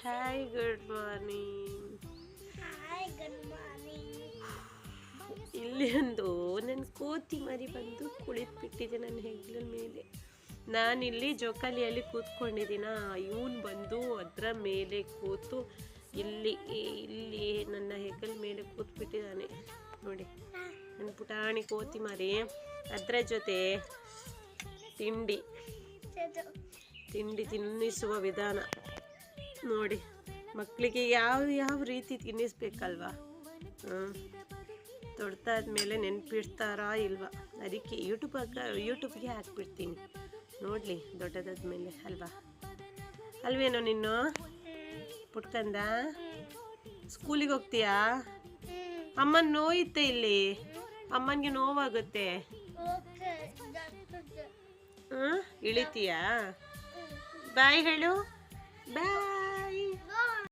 Hi good morning. ಇಲ್ಲಿ ಒಂದು ನನ್ನ ಕೋತಿ ಮರಿ ಬಂದು ಕುಳಿತುಬಿಟ್ಟಿದೆ ನನ್ನ ಹೆಗ್ಲ ಮೇಲೆ. ನಾನಿಲ್ಲಿ ಜೋಕಾಲಿಯಲ್ಲಿ ಕೂತ್ಕೊಂಡಿದ್ದೀನ, ಇವನು ಬಂದು ಅದರ ಮೇಲೆ ಕೂತು ಇಲ್ಲಿ ನನ್ನ ಹೆಗಲ ಮೇಲೆ ಕೂತ್ಬಿಟ್ಟಿದ್ದಾನೆ ನೋಡಿ. ನನ್ನ ಪುಟಾಣಿ ಕೋತಿ ಮರಿ. ಅದರ ಜೊತೆ ತಿಂಡಿ ತಿನ್ನಿಸುವ ವಿಧಾನ ನೋಡಿ. ಮಕ್ಕಳಿಗೆ ಯಾವ ರೀತಿ ತಿನ್ನಿಸ್ಬೇಕಲ್ವಾ, ದೊಡ್ಡದಾದ್ಮೇಲೆ ನೆನಪಿಡ್ತಾರಾ ಇಲ್ವಾ, ಅದಕ್ಕೆ ಯೂಟ್ಯೂಬ್ಗೆ ಹಾಕ್ಬಿಡ್ತೀನಿ ನೋಡಲಿ ದೊಡ್ಡದಾದ್ಮೇಲೆ ಅಲ್ವೇನೋ ನಿನ್ನು ಪುಟ್ಕಂದ. ಸ್ಕೂಲಿಗೆ ಹೋಗ್ತೀಯಾ? ಅಮ್ಮನ ನೋಯುತ್ತೆ, ಇಲ್ಲಿ ಅಮ್ಮನಿಗೆ ನೋವಾಗುತ್ತೆ. ಇಳಿತೀಯಾ? ಬಾಯ್ ಹೇಳು, ಬಾಯ್.